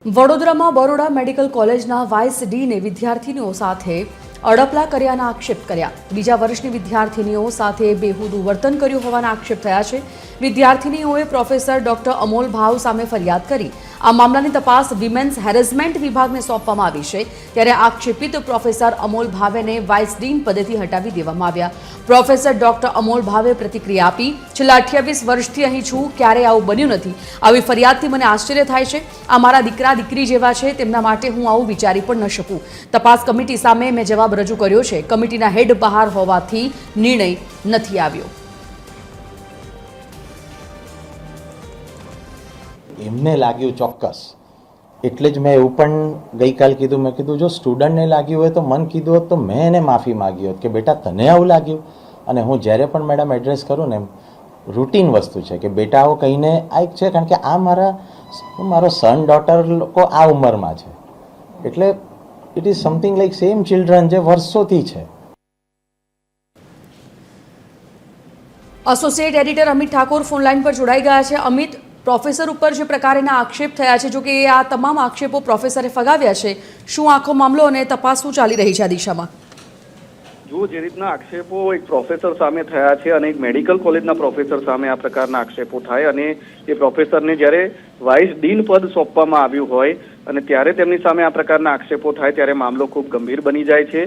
વડોદરામાં બરોડા મેડિકલ કોલેજના વાઇસ ડીને વિદ્યાર્થીનીઓ સાથે અડપલા કર્યાના આક્ષેપ કર્યા। બીજા વર્ષની વિદ્યાર્થીનીઓ સાથે બેહુદું વર્તન કર્યું હોવાના આક્ષેપ થયા છે। વિદ્યાર્થીનીઓએ પ્રોફેસર ડોક્ટર અમોલ ભાવ સામે ફરિયાદ કરી આ મામલાની તપાસ વિમેન્સ હેરેસમેન્ટ વિભાગને સોંપવામાં આવી છે। ત્યારે આક્ષેપિત પ્રોફેસર અમોલ ભાવેને વાઇસ ડીન પદેથી હટાવી દેવામાં આવ્યા। પ્રોફેસર ડોક્ટર અમોલ ભાવે પ્રતિક્રિયા આપી, છેલ્લા 28 વર્ષથી અહીં છું, ક્યારેય આવું બન્યું નથી। આવી ફરિયાદથી મને આશ્ચર્ય થાય છે। આ મારા દીકરા દીકરી જેવા છે, તેમના માટે હું આવું વિચારી પણ ન શકું। તપાસ કમિટી સામે મેં જવાબ રજૂ કર્યો છે। કમિટીના હેડ બહાર હોવાથી નિર્ણય નથી આવ્યો। એમને લાગ્યું ચોક્કસ, એટલે જ મેં એવું પણ ગઈકાલ કીધું, મેં કીધું જો સ્ટુડન્ટને લાગ્યું હોય તો મને કીધું હોત તો મેં એને માફી માગી હોત કે બેટા તને આવું લાગ્યું। અને હું જ્યારે પણ મેડમ એડ્રેસ કરું ને, રૂટીન વસ્તુ છે કે બેટા આવો કહીને આ એક છે, કારણ કે આ મારો સન ડોટર લોકો આ ઉંમરમાં છે, એટલે it is something like same children જે વર્ષોથી છે। Associate editor Amit Thakor phone line પર જોડાઈ ગયા છે। અમિત, પ્રોફેસર ઉપર જે પ્રકારના આક્ષેપ થયા છે, જો કે આ તમામ આક્ષેપો પ્રોફેસરે ફગાવ્યા છે, શું આખો મામલો અને તપાસ શું ચાલી રહી છે આ દિશામાં? જો જે રીતના આક્ષેપો એક પ્રોફેસર સામે થયા છે અને એક મેડિકલ કોલેજના પ્રોફેસર સામે આ પ્રકારના આક્ષેપો થાય અને એ પ્રોફેસરને જ્યારે વાઇસ ડીન પદ સોંપવામાં આવ્યું હોય અને ત્યારે તેમની સામે આ પ્રકારના આક્ષેપો થાય ત્યારે મામલો ખૂબ ગંભીર બની જાય છે।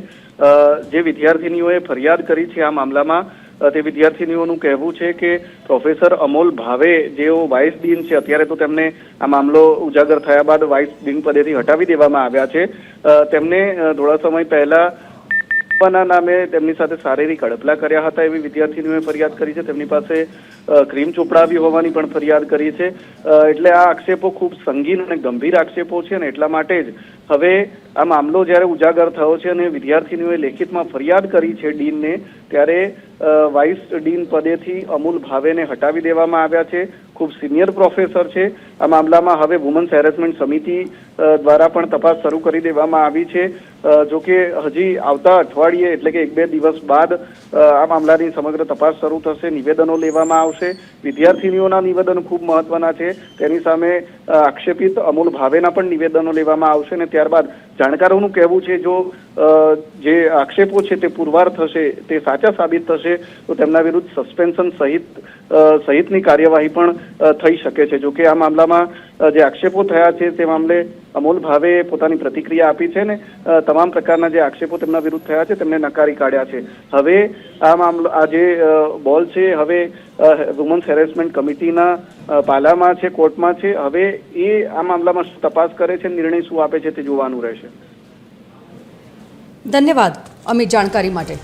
જે વિદ્યાર્થીનીઓએ ફરિયાદ કરી છે આ મામલામાં, તે વિદ્યાર્થીનીઓનું કહેવું છે કે પ્રોફેસર અમોલ ભાવે જેઓ વાઇસ ડીન છે, અત્યારે તો તેમને આ મામલો ઉજાગર થયા બાદ વાઇસ ડીન પદેથી હટાવી દેવામાં આવ્યા છે। તેમને થોડા સમય પહેલા નામે તેમની સાથે શારીરિક અડપલા કર્યા હતા એવી વિદ્યાર્થીનીઓએ ફરિયાદ કરી છે। તેમની પાસે ક્રીમ ચોપડાવી હોવાની પણ ફરિયાદ કરી છે। એટલે આ આક્ષેપો ખૂબ સંગીન અને ગંભીર આક્ષેપો છે અને એટલા માટે જ હવે આ મામલો જ્યારે ઉજાગર થયો છે અને વિદ્યાર્થીનીઓએ લેખિતમાં ફરિયાદ કરી છે ડીનને, ત્યારે વાઇસ ડીન પદેથી અમોલ ભાવેને હટાવી દેવામાં આવ્યા છે। ખૂબ સિનિયર પ્રોફેસર છે। આ મામલામાં હવે વુમન્સ હેરેસમેન્ટ સમિતિ દ્વારા પણ તપાસ શરૂ કરી દેવામાં આવી છે। જોકે હજી આવતા અઠવાડિયે એટલે કે 1-2 દિવસ બાદ આ મામલાની સમગ્ર તપાસ શરૂ થશે, નિવેદનો લેવામાં આવશે। વિદ્યાર્થીનીઓના નિવેદનો ખૂબ મહત્વના છે, તેની સામે આક્ષેપિત અમોલ ભાવેના પણ નિવેદનો લેવામાં આવશે અને ત્યારબાદ જાણકારોનું કહેવું છે જો જે આક્ષેપો છે તે પુરવાર થશે, તે સાચા સાબિત થશે તો તેમના વિરુદ્ધ સસ્પેન્શન સહિતની કાર્યવાહી પણ થઈ શકે છે। જોકે આ મામલામાં જે આક્ષેપો થયા છે તે મામલે અમોલ ભાવે પોતાની પ્રતિક્રિયા આપી છે ને તમામ પ્રકારના જે આક્ષેપો તેમના વિરુદ્ધ થયા છે તેમને નકારી કાઢ્યા છે। હવે આ મામલો, આ જે બોલ છે હવે વુમન્સ હેરેસમેન્ટ કમિટીના પાલામાં છે, કોર્ટમાં છે। હવે એ આ મામલામાં તપાસ કરે છે, નિર્ણય શું આપે છે તે જોવાનું રહેશે। ધન્યવાદ અમિત, જાણકારી માટે।